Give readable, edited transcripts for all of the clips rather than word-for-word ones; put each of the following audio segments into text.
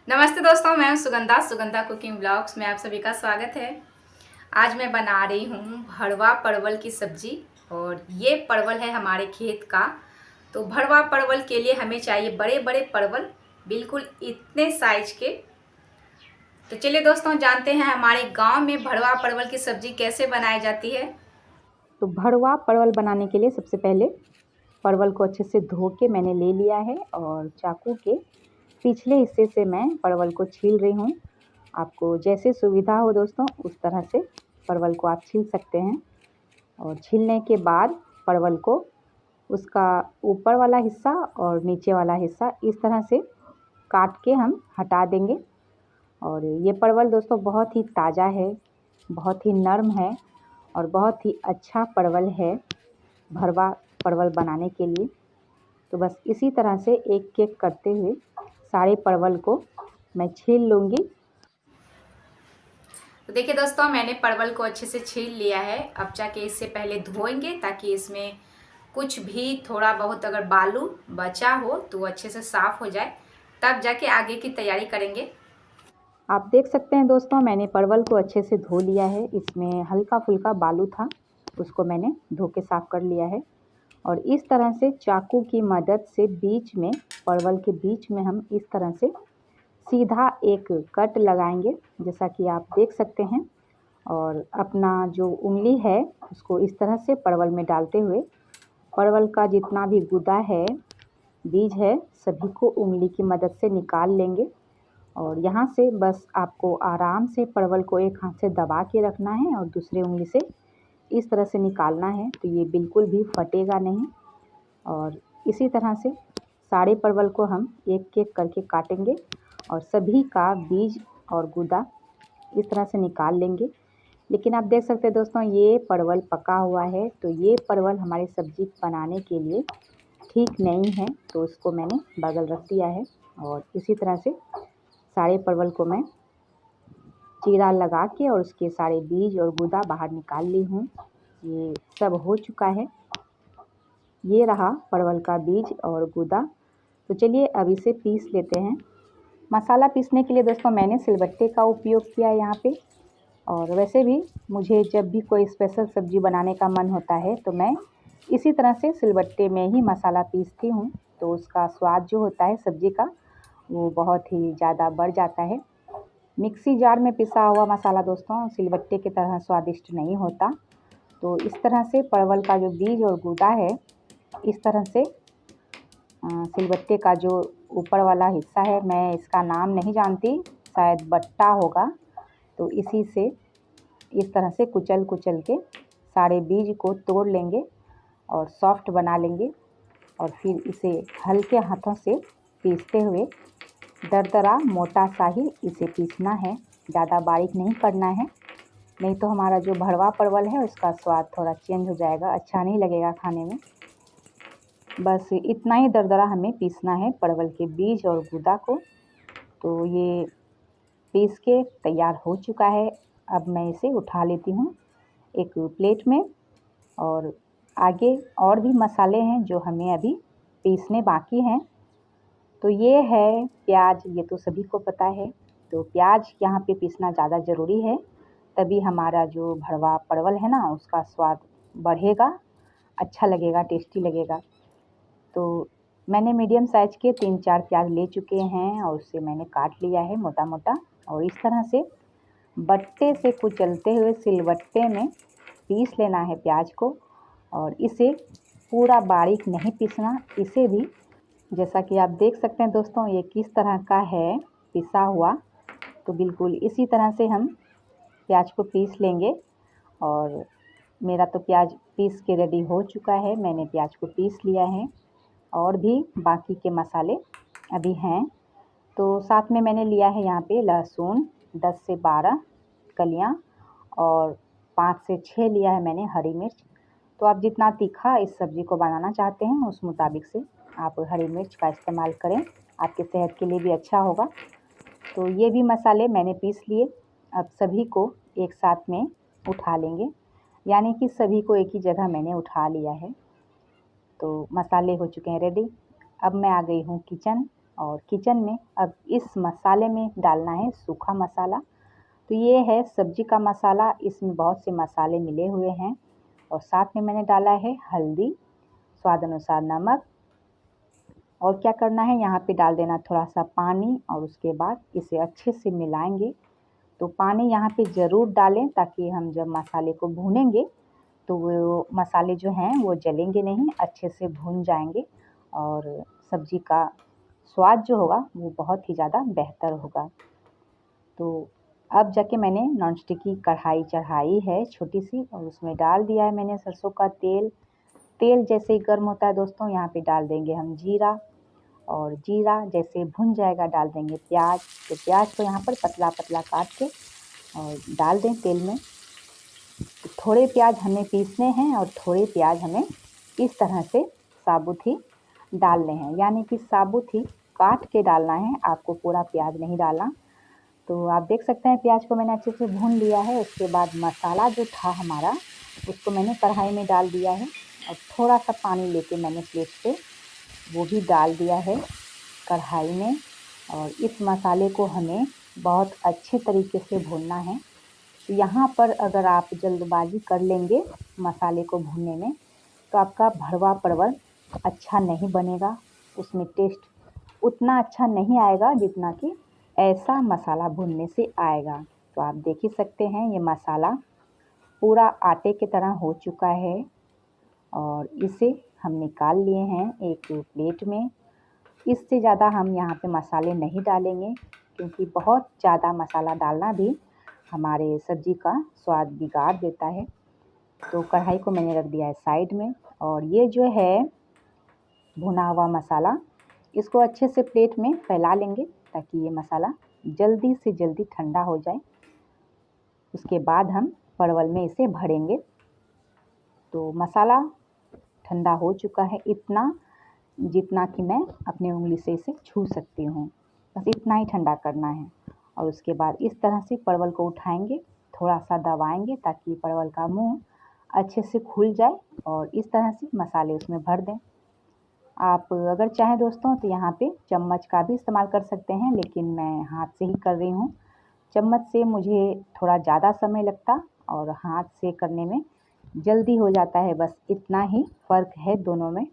नमस्ते दोस्तों, मैं हूं सुगंधा सुगंधा कुकिंग ब्लॉग्स में आप सभी का स्वागत है। आज मैं बना रही हूं भरवा परवल की सब्जी और ये परवल है हमारे खेत का। तो भरवा परवल के लिए हमें चाहिए बड़े बड़े परवल, बिल्कुल इतने साइज के। तो चलिए दोस्तों, जानते हैं हमारे गांव में भरवा परवल की सब्जी कैसे बनाई जाती है। तो भरवा परवल बनाने के लिए सबसे पहले परवल को अच्छे से धो के मैंने ले लिया है और चाकू के पिछले हिस्से से मैं परवल को छील रही हूँ। आपको जैसे सुविधा हो दोस्तों उस तरह से परवल को आप छील सकते हैं। और छीलने के बाद परवल को उसका ऊपर वाला हिस्सा और नीचे वाला हिस्सा इस तरह से काट के हम हटा देंगे। और ये परवल दोस्तों बहुत ही ताज़ा है, बहुत ही नरम है और बहुत ही अच्छा परवल है भरवा परवल बनाने के लिए। तो बस इसी तरह से एक एक करते हुए सारे परवल को मैं छील लूँगी। तो देखिए दोस्तों, मैंने परवल को अच्छे से छील लिया है। अब जाके इससे पहले धोएंगे ताकि इसमें कुछ भी थोड़ा बहुत अगर बालू बचा हो तो वो अच्छे से साफ हो जाए, तब जाके आगे की तैयारी करेंगे। आप देख सकते हैं दोस्तों मैंने परवल को अच्छे से धो लिया है। इसमें हल्का फुल्का बालू था, उसको मैंने धो के साफ कर लिया है। और इस तरह से चाकू की मदद से बीच में परवल के बीच में हम इस तरह से सीधा एक कट लगाएंगे, जैसा कि आप देख सकते हैं। और अपना जो उंगली है उसको इस तरह से परवल में डालते हुए परवल का जितना भी गुदा है, बीज है, सभी को उंगली की मदद से निकाल लेंगे। और यहाँ से बस आपको आराम से परवल को एक हाथ से दबा के रखना है और दूसरे उंगली से इस तरह से निकालना है, तो ये बिल्कुल भी फटेगा नहीं। और इसी तरह से सारे परवल को हम एक एक करके काटेंगे और सभी का बीज और गुदा इस तरह से निकाल लेंगे। लेकिन आप देख सकते हैं दोस्तों ये परवल पका हुआ है, तो ये परवल हमारी सब्जी बनाने के लिए ठीक नहीं है, तो उसको मैंने बगल रख दिया है। और इसी तरह से सारे परवल को मैं चीरा लगा के और उसके सारे बीज और गुदा बाहर निकाल ली हूँ। ये सब हो चुका है। ये रहा परवल का बीज और गुदा। तो चलिए अब इसे पीस लेते हैं। मसाला पीसने के लिए दोस्तों मैंने सिलबट्टे का उपयोग किया है यहाँ पे। और वैसे भी मुझे जब भी कोई स्पेशल सब्ज़ी बनाने का मन होता है तो मैं इसी तरह से सिलबट्टे में ही मसाला पीसती हूँ, तो उसका स्वाद जो होता है सब्ज़ी का वो बहुत ही ज़्यादा बढ़ जाता है। मिक्सी जार में पिसा हुआ मसाला दोस्तों सिलबट्टे की तरह स्वादिष्ट नहीं होता। तो इस तरह से परवल का जो बीज और गूदा है, इस तरह से सिलबट्टे का जो ऊपर वाला हिस्सा है, मैं इसका नाम नहीं जानती, शायद बट्टा होगा, तो इसी से इस तरह से कुचल कुचल के सारे बीज को तोड़ लेंगे और सॉफ्ट बना लेंगे। और फिर इसे हल्के हाथों से पीसते हुए दरदरा मोटा सा ही इसे पीसना है, ज़्यादा बारीक नहीं करना है, नहीं तो हमारा जो भरवा परवल है उसका स्वाद थोड़ा चेंज हो जाएगा, अच्छा नहीं लगेगा खाने में। बस इतना ही दरदरा हमें पीसना है परवल के बीज और गूदा को। तो ये पीस के तैयार हो चुका है। अब मैं इसे उठा लेती हूँ एक प्लेट में। और आगे और भी मसाले हैं जो हमें अभी पीसने बाकी हैं। तो ये है प्याज, ये तो सभी को पता है। तो प्याज यहाँ पे पीसना ज़्यादा ज़रूरी है, तभी हमारा जो भरवा परवल है ना उसका स्वाद बढ़ेगा, अच्छा लगेगा, टेस्टी लगेगा। तो मैंने मीडियम साइज़ के 3-4 प्याज ले चुके हैं और उसे मैंने काट लिया है मोटा मोटा। और इस तरह से बट्टे से कुचलते हुए सिलबट्टे में पीस लेना है प्याज को। और इसे पूरा बारीक नहीं पीसना, इसे भी जैसा कि आप देख सकते हैं दोस्तों ये किस तरह का है पिसा हुआ, तो बिल्कुल इसी तरह से हम प्याज को पीस लेंगे। और मेरा तो प्याज पीस के रेडी हो चुका है, मैंने प्याज को पीस लिया है। और भी बाकी के मसाले अभी हैं। तो साथ में मैंने लिया है यहाँ पे लहसुन 10 से 12 कलियाँ और 5 से 6 लिया है मैंने हरी मिर्च। तो आप जितना तीखा इस सब्ज़ी को बनाना चाहते हैं उस मुताबिक से आप हरी मिर्च का इस्तेमाल करें, आपके सेहत के लिए भी अच्छा होगा। तो ये भी मसाले मैंने पीस लिए। अब सभी को एक साथ में उठा लेंगे, यानी कि सभी को एक ही जगह मैंने उठा लिया है। तो मसाले हो चुके हैं रेडी। अब मैं आ गई हूँ किचन और किचन में अब इस मसाले में डालना है सूखा मसाला। तो ये है सब्जी का मसाला, इसमें बहुत से मसाले मिले हुए हैं और साथ में मैंने डाला है हल्दी, स्वाद अनुसार नमक। और क्या करना है, यहाँ पे डाल देना थोड़ा सा पानी और उसके बाद इसे अच्छे से मिलाएंगे। तो पानी यहाँ पे ज़रूर डालें ताकि हम जब मसाले को भूनेंगे तो वो मसाले जो हैं वो जलेंगे नहीं, अच्छे से भून जाएंगे और सब्ज़ी का स्वाद जो होगा वो बहुत ही ज़्यादा बेहतर होगा। तो अब जाके मैंने नॉन स्टिक की कढ़ाई चढ़ाई है छोटी सी और उसमें डाल दिया है मैंने सरसों का तेल। तेल जैसे ही गर्म होता है दोस्तों, यहाँ पे डाल देंगे हम जीरा और जीरा जैसे भुन जाएगा डाल देंगे प्याज। तो प्याज को यहाँ पर पतला पतला काट के और डाल दें तेल में। थोड़े प्याज हमें पीसने हैं और थोड़े प्याज हमें इस तरह से साबुत ही डालने हैं, यानी कि साबुत ही काट के डालना है, आपको पूरा प्याज नहीं डालना। तो आप देख सकते हैं प्याज को मैंने अच्छे से भून लिया है। उसके बाद मसाला जो था हमारा उसको मैंने कढ़ाई में डाल दिया है और थोड़ा सा पानी लेके मैंने प्लेट पे वो भी डाल दिया है कढ़ाई में। और इस मसाले को हमें बहुत अच्छे तरीके से भूनना है। तो यहाँ पर अगर आप जल्दबाजी कर लेंगे मसाले को भूनने में तो आपका भरवा परवल अच्छा नहीं बनेगा, उसमें टेस्ट उतना अच्छा नहीं आएगा जितना कि ऐसा मसाला भूनने से आएगा। तो आप देख ही सकते हैं ये मसाला पूरा आटे की तरह हो चुका है और इसे हम निकाल लिए हैं एक प्लेट में। इससे ज़्यादा हम यहाँ पे मसाले नहीं डालेंगे क्योंकि बहुत ज़्यादा मसाला डालना भी हमारे सब्ज़ी का स्वाद बिगाड़ देता है। तो कढ़ाई को मैंने रख दिया है साइड में और ये जो है भुना हुआ मसाला इसको अच्छे से प्लेट में फैला लेंगे ताकि ये मसाला जल्दी से जल्दी ठंडा हो जाए। उसके बाद हम परवल में इसे भरेंगे। तो मसाला ठंडा हो चुका है इतना जितना कि मैं अपनी उंगली से इसे छू सकती हूँ, बस इतना ही ठंडा करना है। और उसके बाद इस तरह से परवल को उठाएंगे, थोड़ा सा दबाएंगे ताकि परवल का मुंह अच्छे से खुल जाए और इस तरह से मसाले उसमें भर दें। आप अगर चाहें दोस्तों तो यहाँ पे चम्मच का भी इस्तेमाल कर सकते हैं, लेकिन मैं हाथ से ही कर रही हूँ। चम्मच से मुझे थोड़ा ज़्यादा समय लगता और हाथ से करने में जल्दी हो जाता है, बस इतना ही फ़र्क है दोनों में।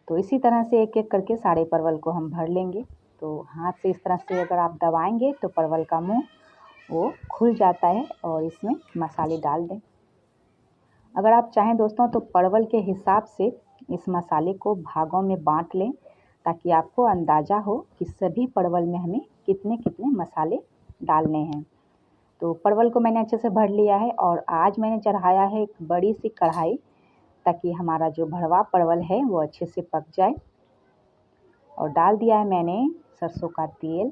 तो इसी तरह से एक एक करके सारे परवल को हम भर लेंगे। तो हाथ से इस तरह से अगर आप दबाएंगे तो परवल का मुंह वो खुल जाता है और इसमें मसाले डाल दें। अगर आप चाहें दोस्तों तो परवल के हिसाब से इस मसाले को भागों में बांट लें ताकि आपको अंदाज़ा हो कि सभी परवल में हमें कितने कितने मसाले डालने हैं। तो परवल को मैंने अच्छे से भर लिया है और आज मैंने चढ़ाया है एक बड़ी सी कढ़ाई ताकि हमारा जो भरवा परवल है वो अच्छे से पक जाए। और डाल दिया है मैंने सरसों का तेल।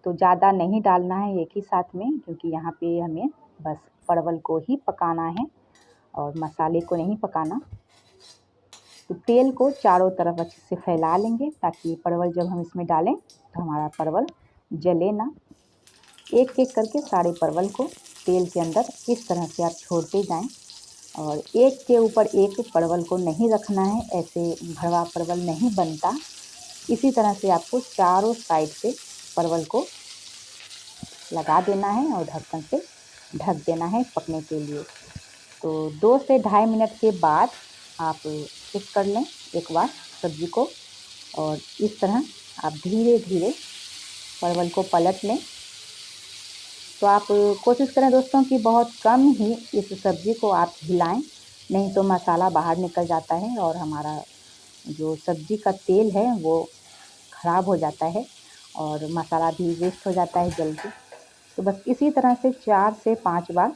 तो ज़्यादा नहीं डालना है एक ही साथ में क्योंकि यहाँ पे हमें बस परवल को ही पकाना है और मसाले को नहीं पकाना। तो तेल को चारों तरफ अच्छे से फैला लेंगे ताकि परवल जब हम इसमें डालें तो हमारा परवल जले ना। एक एक करके सारे परवल को तेल के अंदर इस तरह से आप छोड़ते जाएं और एक के ऊपर एक परवल को नहीं रखना है, ऐसे भरवा परवल नहीं बनता। इसी तरह से आपको चारों साइड से परवल को लगा देना है और ढक्कन से ढक देना है पकने के लिए। तो 2 से ढाई मिनट के बाद आप चेक कर लें एक बार सब्ज़ी को और इस तरह आप धीरे धीरे परवल को पलट लें। तो आप कोशिश करें दोस्तों कि बहुत कम ही इस सब्ज़ी को आप हिलाएं, नहीं तो मसाला बाहर निकल जाता है और हमारा जो सब्ज़ी का तेल है वो ख़राब हो जाता है और मसाला भी वेस्ट हो जाता है जल्दी। तो बस इसी तरह से 4 से 5 बार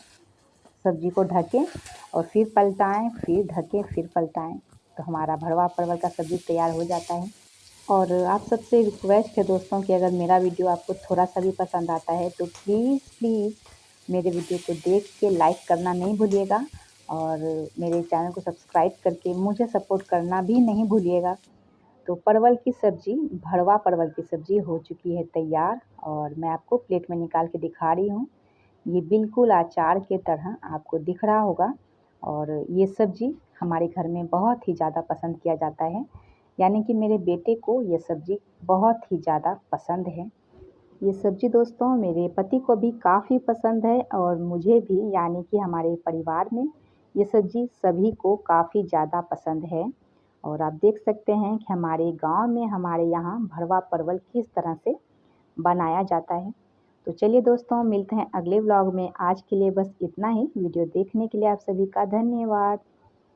सब्ज़ी को ढकें और फिर पलटाएं, फिर ढकें, फिर पलटाएं। तो हमारा भरवा परवल का सब्ज़ी तैयार हो जाता है। और आप सबसे रिक्वेस्ट है दोस्तों कि अगर मेरा वीडियो आपको थोड़ा सा भी पसंद आता है तो प्लीज़ मेरे वीडियो को देख के लाइक करना नहीं भूलिएगा और मेरे चैनल को सब्सक्राइब करके मुझे सपोर्ट करना भी नहीं भूलिएगा। तो परवल की सब्ज़ी, भरवा परवल की सब्ज़ी हो चुकी है तैयार और मैं आपको प्लेट में निकाल के दिखा रही हूँ। ये बिल्कुल अचार के तरह आपको दिख रहा होगा और ये सब्ज़ी हमारे घर में बहुत ही ज़्यादा पसंद किया जाता है। यानी कि मेरे बेटे को ये सब्ज़ी बहुत ही ज़्यादा पसंद है। ये सब्ज़ी दोस्तों मेरे पति को भी काफ़ी पसंद है और मुझे भी, यानी कि हमारे परिवार में ये सब्ज़ी सभी को काफ़ी ज़्यादा पसंद है। और आप देख सकते हैं कि हमारे गांव में हमारे यहाँ भरवा परवल किस तरह से बनाया जाता है। तो चलिए दोस्तों, मिलते हैं अगले व्लॉग में। आज के लिए बस इतना ही। वीडियो देखने के लिए आप सभी का धन्यवाद।